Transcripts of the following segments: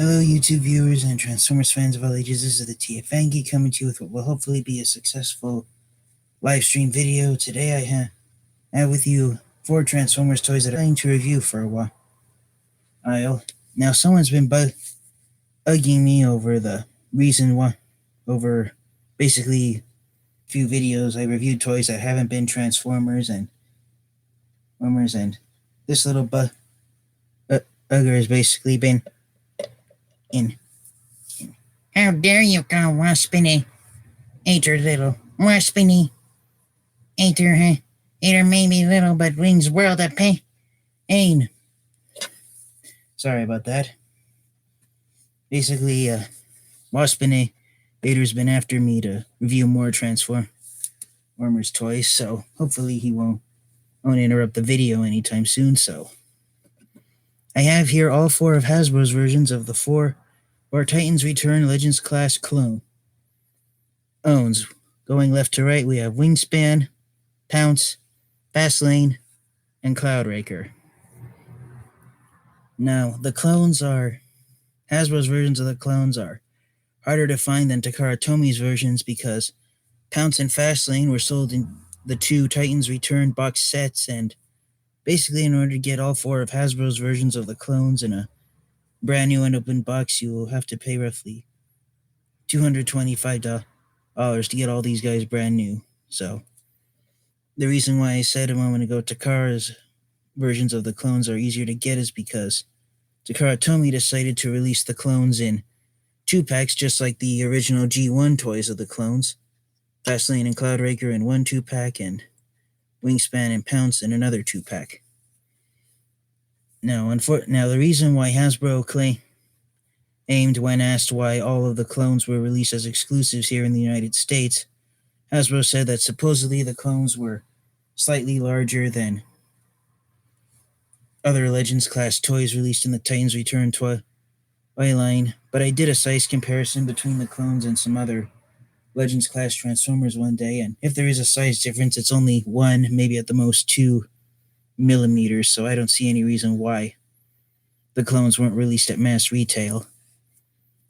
Hello, YouTube viewers and Transformers fans of all ages. This is the TFfangeek coming to you with what will hopefully be a successful live stream video. Today I have with you 4 Transformers toys that I'm going to review for a while. Now, someone's been bugging me over the reason why, over basically a few videos I reviewed toys that haven't been Transformers and this little bugger has basically been in. How dare you call Waspinator little? Waspinator, huh? Eater may be little, but brings world of pain. Sorry about that. Basically, Waspinator's been after me to review more Transformers toys, so hopefully he won't interrupt the video anytime soon. So I have here all 4 of Hasbro's versions of the 4 Titans Return Legends class clone. Owns. Going left to right, we have Wingspan, Pounce, Fastlane, and Cloudraker. Now, Hasbro's versions of the clones are harder to find than Takara Tomi's versions because Pounce and Fastlane were sold in the 2 Titans Return box sets, and basically in order to get all 4 of Hasbro's versions of the clones in a brand new unopened box, you will have to pay roughly $225 to get all these guys brand new. So the reason why I said a moment ago Takara's versions of the clones are easier to get is because Takara Tomy decided to release the clones in 2-packs, just like the original G1 toys of the clones. Fastlane and Cloudraker in 1 2-pack, and Wingspan and Pounce in another 2-pack. Now, the reason why Hasbro claimed when asked why all of the clones were released as exclusives here in the United States, Hasbro said that supposedly the clones were slightly larger than other Legends class toys released in the Titans Return toy line, but I did a size comparison between the clones and some other Legends class Transformers one day, and if there is a size difference, it's only 1, maybe at the most 2 millimeters, so I don't see any reason why the clones weren't released at mass retail.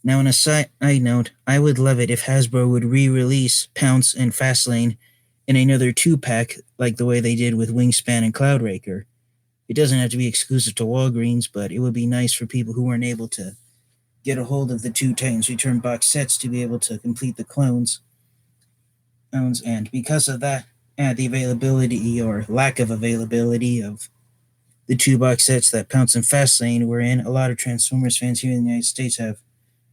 Now, on a side note, I would love it if Hasbro would re-release Pounce and Fastlane in another 2-pack like the way they did with Wingspan and Cloudraker. It doesn't have to be exclusive to Walgreens, but it would be nice for people who weren't able to get a hold of the 2 Titans Return box sets to be able to complete the clones. And because of that, the availability or lack of availability of the 2 box sets that Pounce and Fastlane were in, a lot of Transformers fans here in the United States have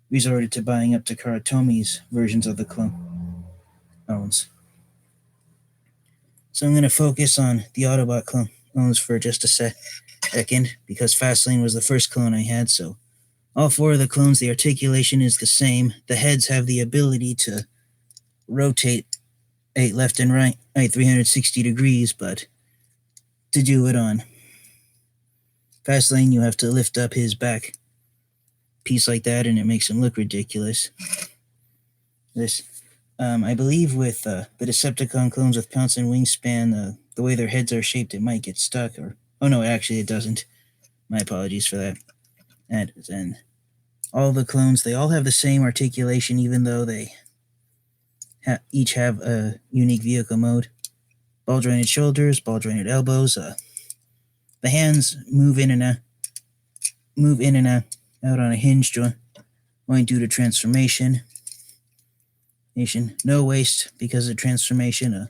resorted to buying up Takara Tomi's versions of the clones. So I'm going to focus on the Autobot clones for just a second, because Fastlane was the first clone I had, so all 4 of the clones, the articulation is the same. The heads have the ability to rotate left and right 360 degrees, but to do it on Fastlane, you have to lift up his back piece like that, and it makes him look ridiculous. I believe with the Decepticon clones with Pounce and Wingspan, the way their heads are shaped, it might get stuck. Oh no, actually it doesn't. My apologies for that. And all the clones, they all have the same articulation, even though they each have a unique vehicle mode. Ball jointed shoulders, ball jointed elbows. The hands move in and out on a hinge joint due to transformation. No waist because of transformation.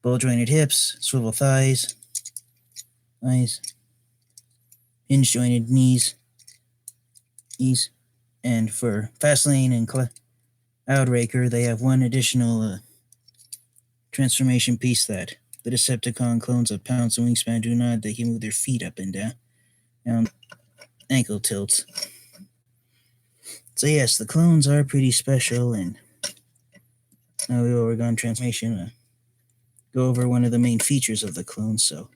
Ball jointed hips, swivel thighs, hinge jointed knees. And for Fastlane and Cloudraker, they have one additional transformation piece that the Decepticon clones of Pounce and Wingspan do not. They can move their feet up and down, ankle tilts. So yes, the clones are pretty special, and now we will work on transformation. Go over one of the main features of the clones. So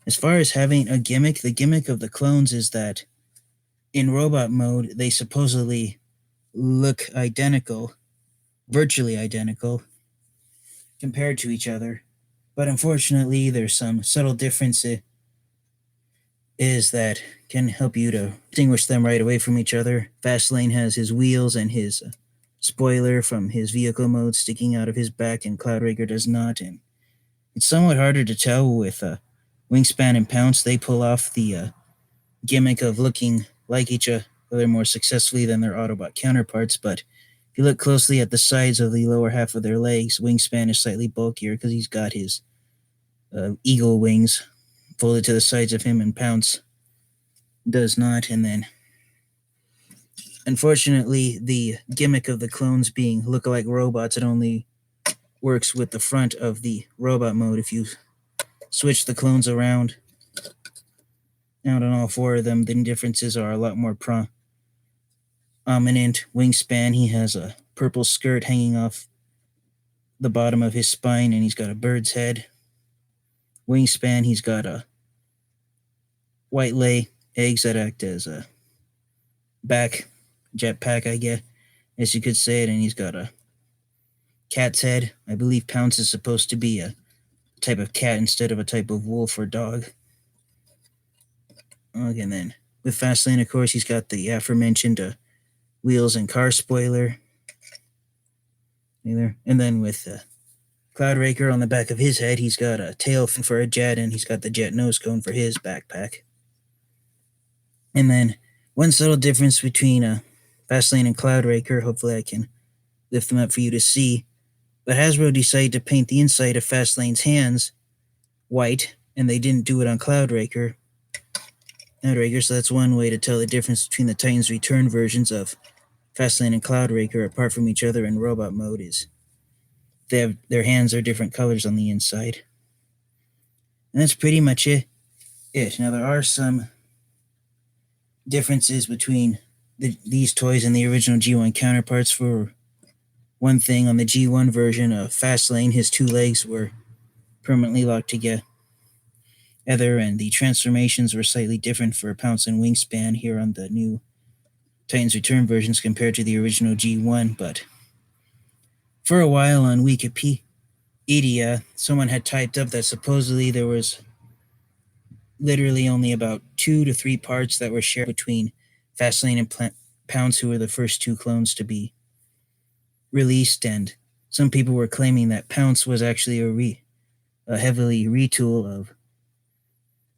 as far as having a gimmick, the gimmick of the clones is that in robot mode, they supposedly look identical, virtually identical, compared to each other. But unfortunately, there's some subtle differences is that can help you to distinguish them right away from each other. Fastlane has his wheels and his spoiler from his vehicle mode sticking out of his back, and Cloudraker does not. And it's somewhat harder to tell with Wingspan and Pounce. They pull off the gimmick of looking like each other more successfully than their Autobot counterparts, but if you look closely at the sides of the lower half of their legs, Wingspan is slightly bulkier because he's got his eagle wings folded to the sides of him, and Pounce does not. And then, unfortunately, the gimmick of the clones being look-alike robots, it only works with the front of the robot mode. If you switch the clones around out on all four of them, the differences are a lot more prominent. Wingspan, he has a purple skirt hanging off the bottom of his spine, and he's got a bird's head. Wingspan, he's got a white lay eggs that act as a back jetpack, I guess, as you could say it, and he's got a cat's head. I believe Pounce is supposed to be a type of cat instead of a type of wolf or dog. Okay, and then with Fastlane, of course, he's got the aforementioned wheels and car spoiler. And then with Cloudraker on the back of his head, he's got a tail for a jet, and he's got the jet nose cone for his backpack. And then one subtle difference between Fastlane and Cloudraker, hopefully I can lift them up for you to see, but Hasbro decided to paint the inside of Fastlane's hands white, and they didn't do it on Cloudraker. So that's one way to tell the difference between the Titans Return versions of Fastlane and Cloudraker, apart from each other in robot mode, is their hands are different colors on the inside. And that's pretty much it. Now, there are some differences between these toys and the original G1 counterparts. For one thing, on the G1 version of Fastlane, his two legs were permanently locked together, and the transformations were slightly different for Pounce and Wingspan here on the new Titans Return versions compared to the original G1. But for a while on Wikipedia, someone had typed up that supposedly there was literally only about 2 to 3 parts that were shared between Fastlane and Pounce, who were the first two clones to be released, and some people were claiming that Pounce was actually a heavily retool of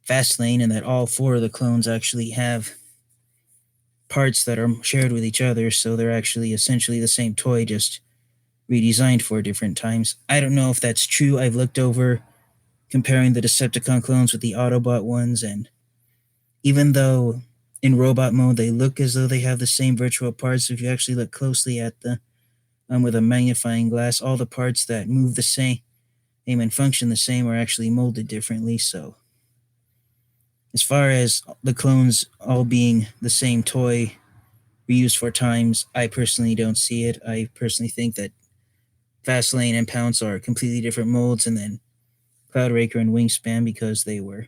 Fastlane, and that all 4 of the clones actually have parts that are shared with each other, so they're actually essentially the same toy, just redesigned for different times. I don't know if that's true. I've looked over comparing the Decepticon clones with the Autobot ones, and even though in robot mode they look as though they have the same virtual parts, if you actually look closely at the with a magnifying glass, all the parts that move the same and function the same are actually molded differently. So as far as the clones all being the same toy reused 4 times, I personally don't see it. I personally think that Fastlane and Pounce are completely different molds, and then Cloudraker and Wingspan, because they were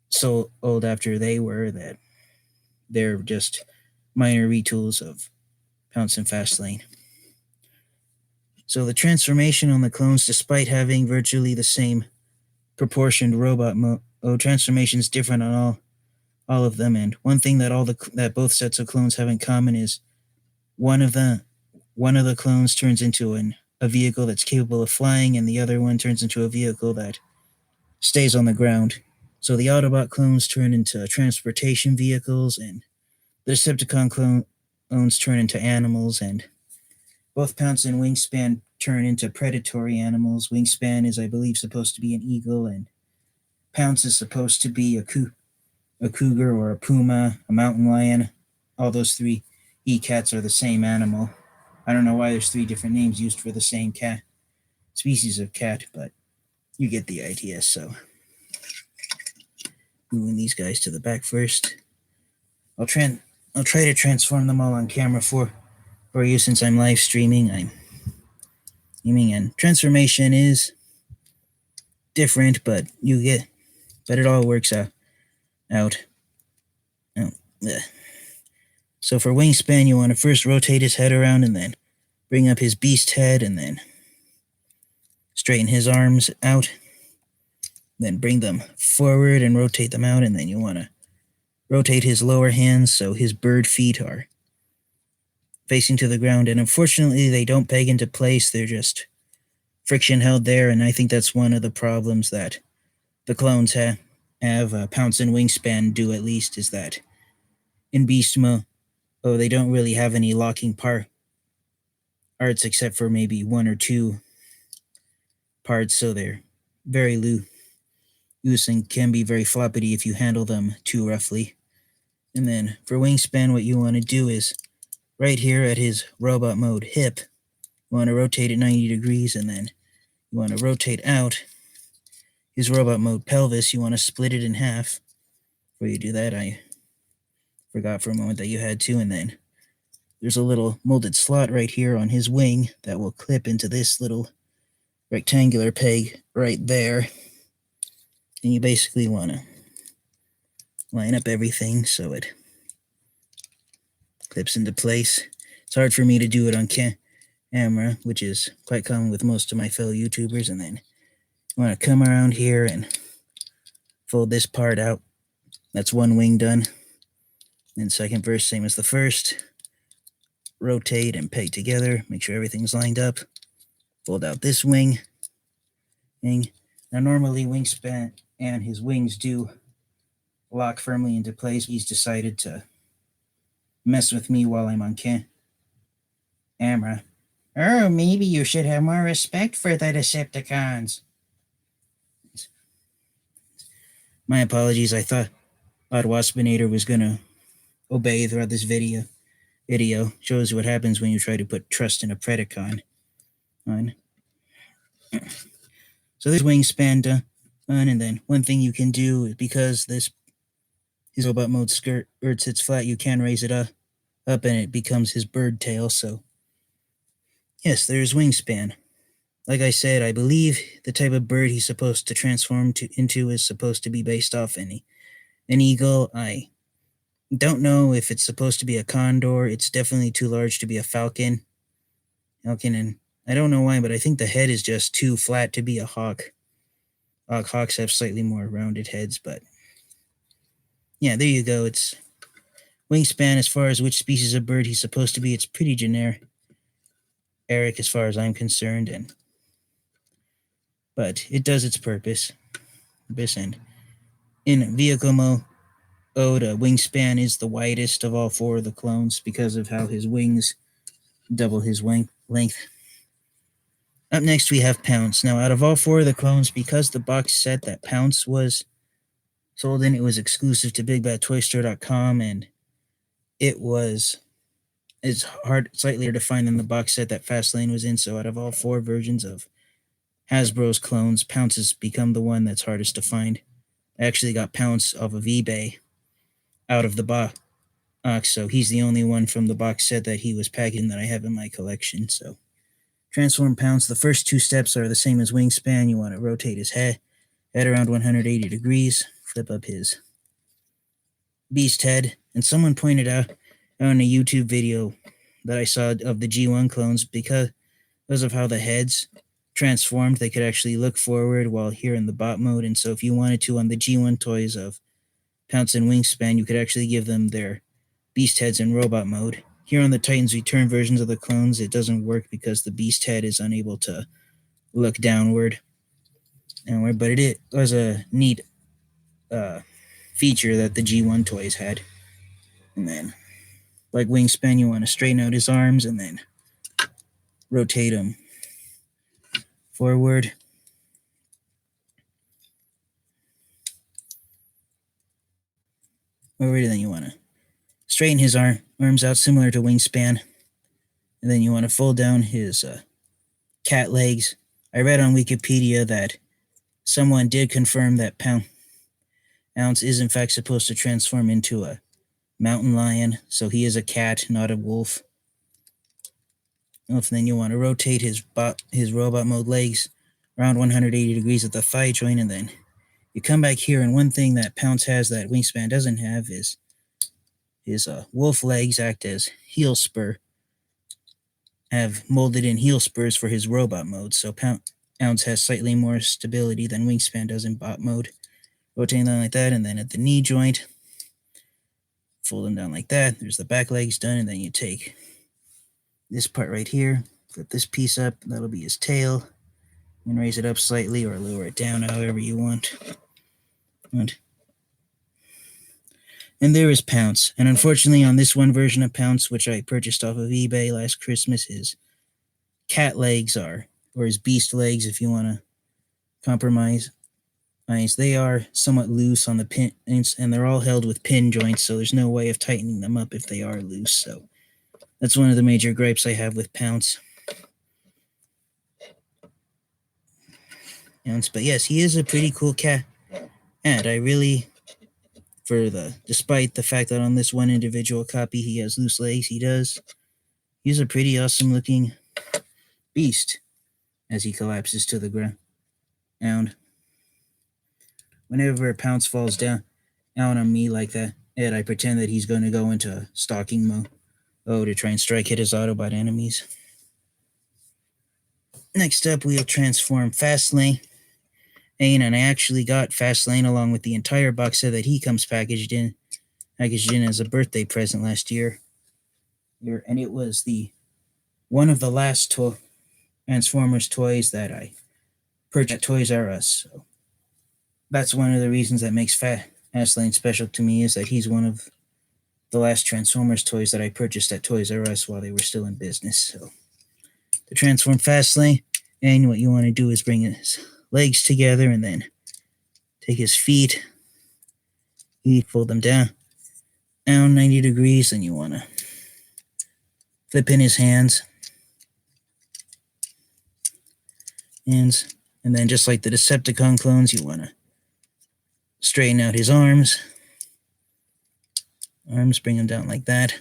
so old after they were, that they're just minor retools of Pounce and Fastlane. So the transformation on the clones, despite having virtually the same proportioned robot transformations different on all of them. And one thing that both sets of clones have in common is one of the clones turns into a vehicle that's capable of flying, and the other one turns into a vehicle that stays on the ground. So the Autobot clones turn into transportation vehicles, and the Decepticon clones turn into animals, and both Pounce and Wingspan turn into predatory animals. Wingspan is, I believe, supposed to be an eagle, and Pounce is supposed to be a cougar or a puma, a mountain lion. All those 3 cats are the same animal. I don't know why there's 3 different names used for the same cat species of cat, but you get the idea. So moving these guys to the back first. I'll try to transform them all on camera for you, since I'm live streaming. I'm aiming, and transformation is different, but it all works out. So for Wingspan, you want to first rotate his head around, and then bring up his beast head, and then straighten his arms out. Then bring them forward and rotate them out, and then you want to rotate his lower hands so his bird feet are facing to the ground. And unfortunately, they don't peg into place. They're just friction held there, and I think that's one of the problems that the clones have Pounce and Wingspan do, at least, is that in Beast Mode, they don't really have any locking parts except for maybe one or two parts, so they're very loose and can be very floppity if you handle them too roughly. And then for Wingspan, what you want to do is right here at his robot mode hip, you want to rotate it 90 degrees, and then you want to rotate out his robot mode pelvis. You want to split it in half. Before you do that, I forgot for a moment that you had to, and then there's a little molded slot right here on his wing that will clip into this little rectangular peg right there. And you basically want to line up everything so it clips into place. It's hard for me to do it on camera, which is quite common with most of my fellow YouTubers. And then you want to come around here and fold this part out. That's one wing done. And second verse, same as the first. Rotate and peg together. Make sure everything's lined up. Fold out this wing. Now, normally Wingspan and his wings do lock firmly into place. He's decided to mess with me while I'm on camera. Oh, maybe you should have more respect for the Decepticons. My apologies. I thought Waspinator was going to obey throughout this video. Shows what happens when you try to put trust in a Predacon. So this Wingspan done, and then one thing you can do is, because his robot mode skirt sits flat, you can raise it up and it becomes his bird tail. So yes, there's Wingspan. Like I said, I believe the type of bird he's supposed to transform into is supposed to be based off an eagle. I don't know if it's supposed to be a condor. It's definitely too large to be a falcon. And I don't know why, but I think the head is just too flat to be a hawk. Hawks have slightly more rounded heads, but yeah, there you go. It's Wingspan. As far as which species of bird he's supposed to be, it's pretty generic, as far as I'm concerned, but it does its purpose. And in vehicle mode, Wingspan is the widest of all four of the clones because of how his wings double his wing length. Up next, we have Pounce. Now, out of all four of the clones, because the box set that Pounce was sold in, it was exclusive to BigBadToyStore.com, and it's slightly harder to find than the box set that Fastlane was in. So out of all four versions of Hasbro's clones, Pounce has become the one that's hardest to find. I actually got Pounce off of eBay out of the box, so he's the only one from the box set that he was packed in that I have in my collection. So transform Pounce. The first two steps are the same as Wingspan. You want to rotate his head around 180 degrees, flip up his beast head. And someone pointed out on a YouTube video that I saw of the G1 clones, because of how the heads transformed, they could actually look forward while here in the bot mode. And so if you wanted to, on the G1 toys of Pounce and Wingspan, you could actually give them their beast heads in robot mode. Here on the Titans Return versions of the clones, it doesn't work because the beast head is unable to look downward. But it was a neat feature that the G1 toys had. And then, like Wingspan, you want to straighten out his arms and then rotate him forward. Forward, and then you want to straighten his arms out similar to Wingspan. And then you want to fold down his cat legs. I read on Wikipedia that someone did confirm that Pounce is in fact supposed to transform into a mountain lion, so he is a cat, not a wolf. And then you want to rotate his robot mode legs around 180 degrees at the thigh joint, and then you come back here, and one thing that Pounce has that Wingspan doesn't have is his wolf legs act as heel spur, have molded in heel spurs for his robot mode. So Pounce has slightly more stability than Wingspan does in bot mode. Rotating them like that, and then at the knee joint, fold them down like that. There's the back legs done, and then you take this part right here, flip this piece up, that'll be his tail, and raise it up slightly or lower it down however you want. And there is Pounce. And unfortunately, on this one version of Pounce, which I purchased off of eBay last Christmas, his cat legs are, or his beast legs, if you want to compromise. They are somewhat loose on the pins, and they're all held with pin joints, so there's no way of tightening them up if they are loose. So that's one of the major gripes I have with Pounce. But yes, he is a pretty cool cat. And I really, despite the fact that on this one individual copy he has loose legs, he's a pretty awesome looking beast as he collapses to the ground. And whenever Pounce falls down on me like that, I pretend that he's going to go into stalking mode to try and strike hit his Autobot enemies. Next up, we'll transform Fastlane. And I actually got Fastlane along with the entire box set that he comes packaged in as a birthday present last year. And it was one of the last Transformers toys that I purchased at Toys R Us. So that's one of the reasons that makes Fastlane special to me, is that he's one of the last Transformers toys that I purchased at Toys R Us while they were still in business. So to transform Fastlane, and what you want to do is bring his legs together and then take his feet, fold them down 90 degrees, and you want to flip in his hands. And then just like the Decepticon clones, you want to straighten out his arms. Bring them down like that.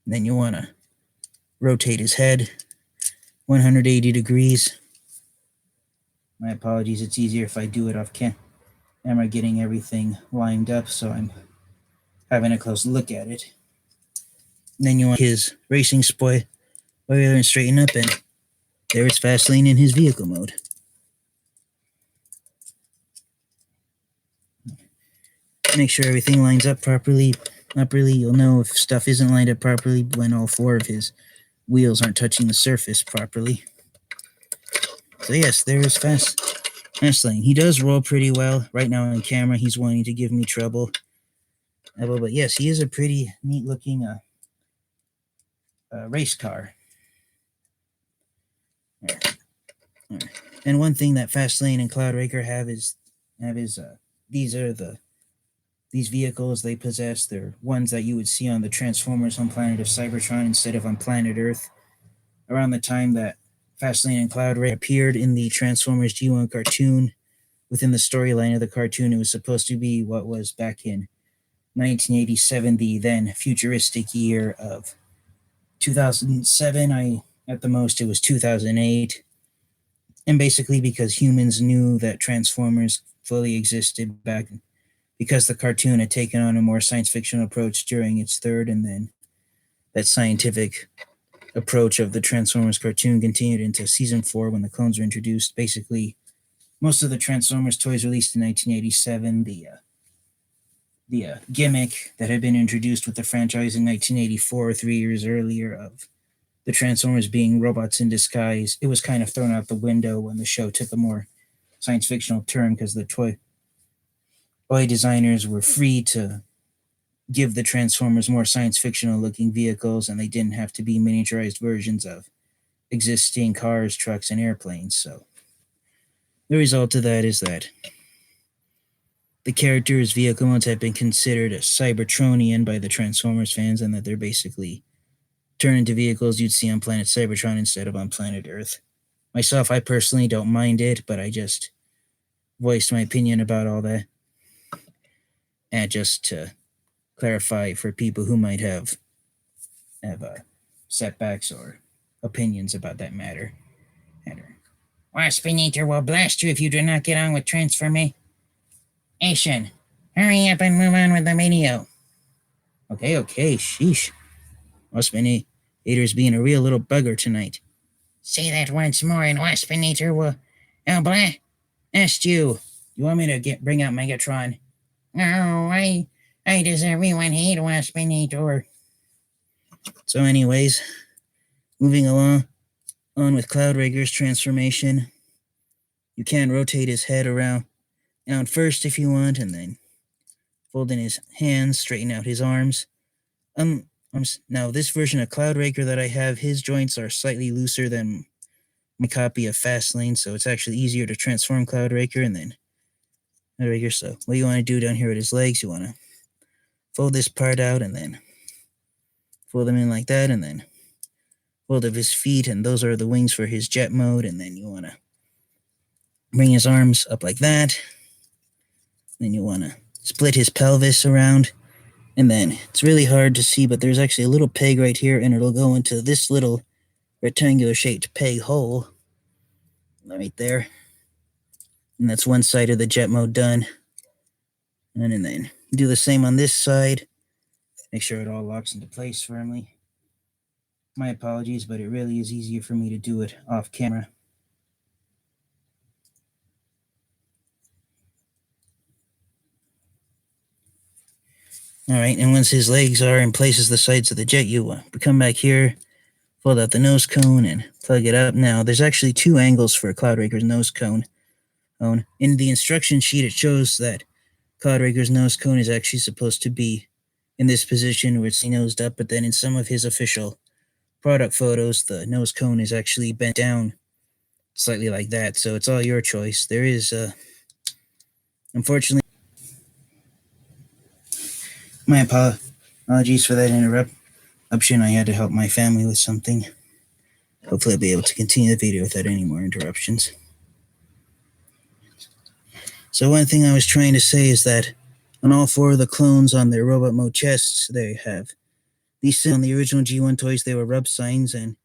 And then you want to rotate his head 180 degrees. My apologies, it's easier if I do it off camera, getting everything lined up, so I'm having a close look at it. And then you want his racing spoiler and straighten up, and there is Fastlane in his vehicle mode. Make sure everything lines up properly. You'll know if stuff isn't lined up properly when all four of his wheels aren't touching the surface properly. So yes, there is Fastlane. He does roll pretty well. Right now on camera, he's wanting to give me trouble. But yes, he is a pretty neat looking race car. And one thing that Fastlane and Cloudraker have is these vehicles they possess. They're ones that you would see on the Transformers home planet of Cybertron instead of on planet Earth. Around the time that Fastlane and Cloudraker appeared in the Transformers G1 cartoon, within the storyline of the cartoon, it was supposed to be what was back in 1987, the then futuristic year of 2007. At the most, it was 2008. And basically because humans knew that Transformers fully existed back then, because the cartoon had taken on a more science fiction approach during its third, and then that scientific approach of the Transformers cartoon continued into season 4 when the clones were introduced. Basically, most of the Transformers toys released in 1987, the gimmick that had been introduced with the franchise in 1984, 3 years earlier, of the Transformers being robots in disguise, it was kind of thrown out the window when the show took a more science fictional turn, because the toy designers were free to give the Transformers more science fictional looking vehicles, and they didn't have to be miniaturized versions of existing cars, trucks, and airplanes. So the result of that is that the characters' vehicle modes have been considered a Cybertronian by the Transformers fans, and that they're basically turned into vehicles you'd see on planet Cybertron instead of on planet Earth. Myself, I personally don't mind it, but I just voiced my opinion about all that. And just to clarify for people who might have setbacks or opinions about that matter. Waspinator will blast you if you do not get on with transformation. Hurry up and move on with the video. Okay, sheesh. Waspinator's being a real little bugger tonight. Say that once more and Waspinator will... Oh, blast you. You want me to bring out Megatron? Oh, I does everyone hate Waspinator? So anyways, moving on with Cloudraker's transformation. You can rotate his head around first if you want, and then fold in his hands, straighten out his arms. Now this version of Cloudraker that I have, his joints are slightly looser than my copy of Fastlane, so it's actually easier to transform Cloudraker and then Cloudraker. So what you want to do down here with his legs, you want to fold this part out and then fold them in like that, and then fold of his feet, and those are the wings for his jet mode, and then you want to bring his arms up like that. Then you want to split his pelvis around, and then it's really hard to see, but there's actually a little peg right here, and it'll go into this little rectangular shaped peg hole right there. And that's one side of the jet mode done. And then do the same on this side. Make sure it all locks into place firmly. My apologies, but it really is easier for me to do it off camera. All right, and once his legs are in place as the sides of the jet, you come back here, fold out the nose cone, and plug it up. Now, there's actually two angles for Cloudraker's nose cone. In the instruction sheet, it shows that Cloudraker's nose cone is actually supposed to be in this position where it's nosed up, but then in some of his official product photos, the nose cone is actually bent down slightly like that, so it's all your choice. There is, unfortunately, my apologies for that interruption. I had to help my family with something. Hopefully I'll be able to continue the video without any more interruptions. So one thing I was trying to say is that on all four of the clones on their robot mode chests, they have these. On the original G1 toys, they were rub signs, and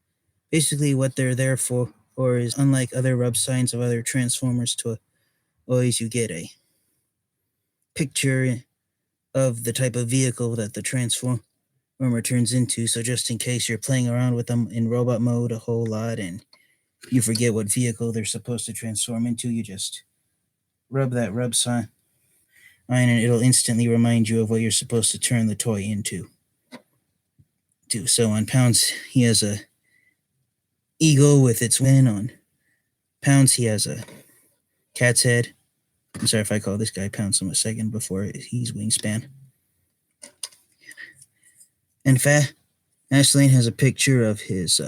basically what they're there for, or is unlike other rub signs of other Transformers toys, you get a picture of the type of vehicle that the Transformer turns into. So just in case you're playing around with them in robot mode a whole lot and you forget what vehicle they're supposed to transform into, you just rub that rub sign and it'll instantly remind you of what you're supposed to turn the toy into. So on Pounce, he has a eagle with its wing. On Pounce, he has a cat's head. I'm sorry if I call this guy Pounce in a second before he's Wingspan. And Fastlane has a picture of his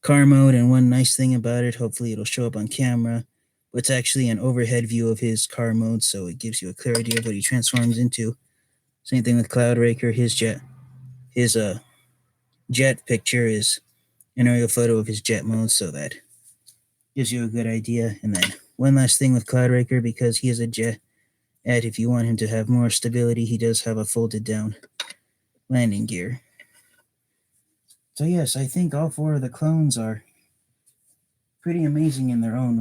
car mode, and one nice thing about it, hopefully it'll show up on camera, but it's actually an overhead view of his car mode, so it gives you a clear idea of what he transforms into. Same thing with Cloudraker. His jet picture is an aerial photo of his jet mode, so that gives you a good idea. And then one last thing with Cloudraker, because he is a jet, if you want him to have more stability, he does have a folded down landing gear. So yes, I think all four of the clones are pretty amazing in their own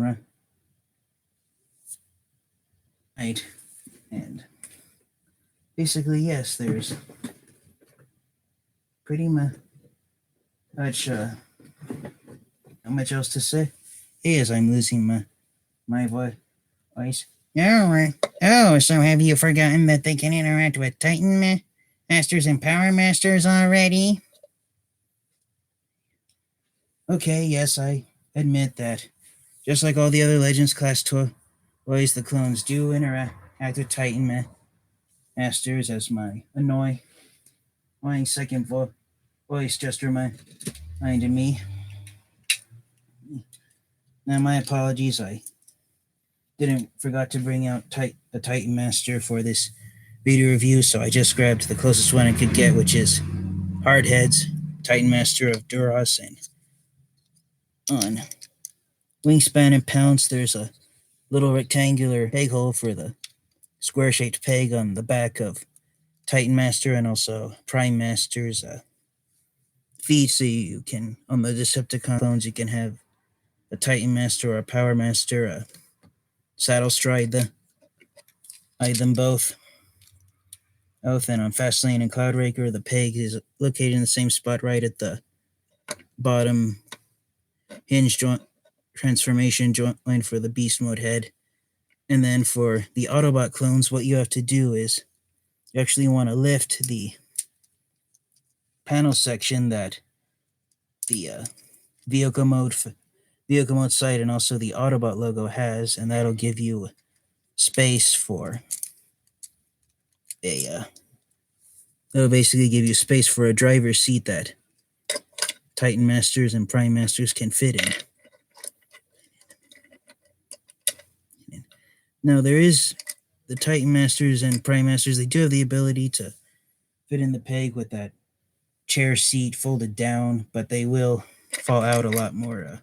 right. And basically, yes, there's pretty much not much else to say. As I'm losing my voice. Oh, so have you forgotten that they can interact with Titan Masters and Power Masters already? Okay, yes, I admit that. Just like all the other Legends class toys, the clones do interact with Titan Masters, as my annoying second voice just reminded me. Now, my apologies, I forgot to bring out the Titan Master for this video review, so I just grabbed the closest one I could get, which is Hardhead's Titan Master of Duras. And on Wingspan and Pounce, there's a little rectangular peg hole for the square-shaped peg on the back of Titan Master, and also Prime Master's feet, so you can, on the Decepticon clones, you can have a Titan Master or a Power Master saddle stride them both. And on Fastlane and Cloudraker, the peg is located in the same spot right at the bottom hinge joint transformation joint for the beast mode head. And then for the Autobot clones, what you have to do is you actually want to lift the panel section that the vehicle mode site and also the Autobot logo has, and that'll give you space for that'll basically give you space for a driver's seat that Titan Masters and Prime Masters can fit in. Now there is the Titan Masters and Prime Masters, they do have the ability to fit in the peg with that chair seat folded down, but they will fall out a lot more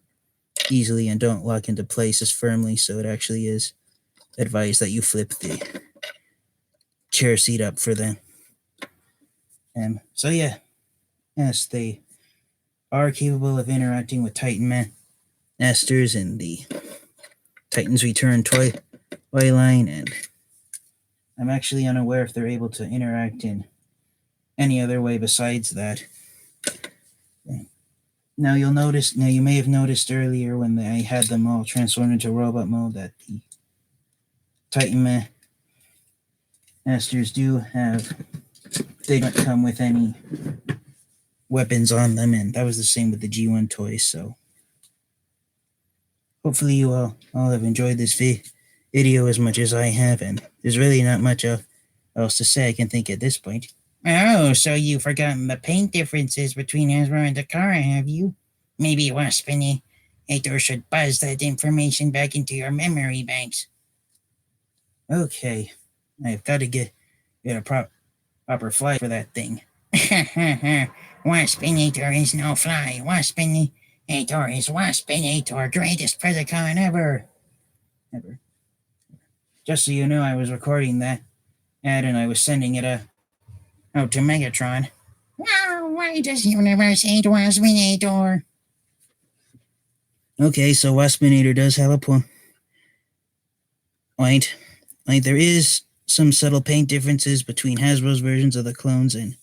easily and don't lock into place as firmly, so it actually is advised that you flip the chair seat up for them. So yeah, yes, they are capable of interacting with Titan Masters in the Titans Return toy line, and I'm actually unaware if they're able to interact in any other way besides that. Now you may have noticed earlier when I had them all transformed into robot mode that the Titan Masters they don't come with any weapons on them, and that was the same with the G1 toys, so hopefully you all have enjoyed this video as much as I have, and there's really not much else to say I can think at this point. Oh, so you've forgotten the paint differences between Hasbro and Takara, have you? Maybe Waspinator should buzz that information back into your memory banks. Okay, I've got to get a proper fly for that thing. Waspinator is no fly. Waspinator is Waspinator, greatest Predacon ever. Just so you know, I was recording that ad and I was sending it out to Megatron. Wow, why does universe hate Waspinator? Okay, so Waspinator does have a point. There is some subtle paint differences between Hasbro's versions of the clones and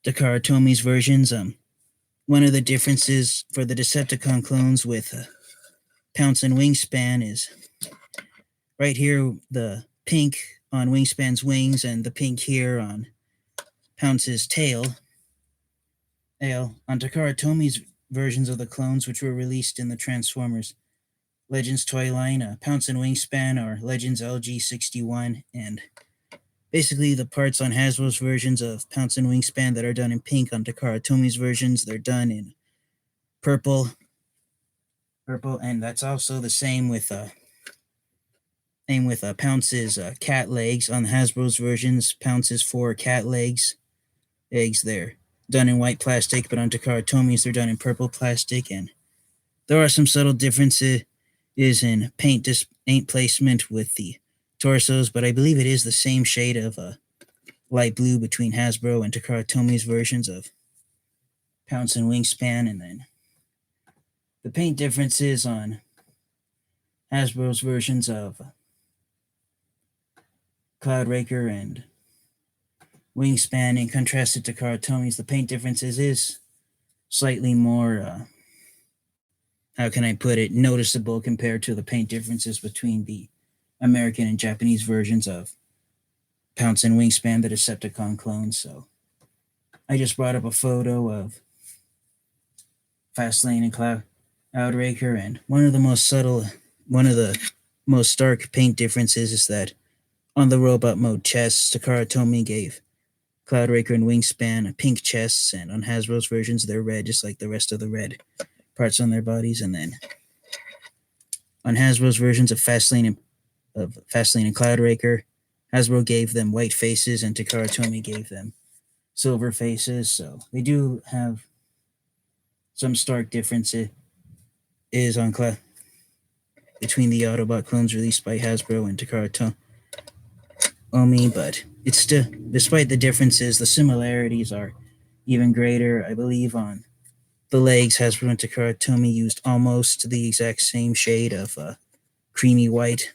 Takara Tomi's versions. One of the differences for the Decepticon clones with Pounce and Wingspan is right here, the pink on Wingspan's wings and the pink here on Pounce's tail. On Takara Tomi's versions of the clones, which were released in the Transformers Legends toy line, Pounce and Wingspan are Legends LG61, and basically the parts on Hasbro's versions of Pounce and Wingspan that are done in pink on Takara Tomi's versions, they're done in purple, and that's also the same with Pounce's cat legs on Hasbro's versions. Pounce's 4 cat legs, they're done in white plastic, but on Takara Tomi's they're done in purple plastic, and there are some subtle differences in paint placement with the torsos, but I believe it is the same shade of light blue between Hasbro and Takara Tomi's versions of Pounce and Wingspan, and then the paint differences on Hasbro's versions of Cloudraker and Wingspan in contrast to Takara Tomi's, the paint differences is slightly more, how can I put it, noticeable compared to the paint differences between the American and Japanese versions of Pounce and Wingspan, the Decepticon clones. So I just brought up a photo of Fastlane and Cloudraker, and one of the most stark paint differences is that on the robot mode chests, Takara Tomy gave Cloudraker and Wingspan pink chests, and on Hasbro's versions they're red, just like the rest of the red parts on their bodies. And then on Hasbro's versions of Fastlane and Cloudraker, Hasbro gave them white faces and Takara Tomy gave them silver faces, so they do have some stark differences between the Autobot clones released by Hasbro and Takara Tomy, but it's still, despite the differences, the similarities are even greater. I believe on the legs, Hasbro and Takara Tomy used almost the exact same shade of creamy white,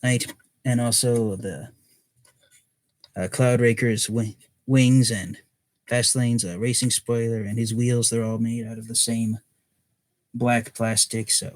and also the Cloudraker's wings and Fastlane's racing spoiler and his wheels, they're all made out of the same black plastic, so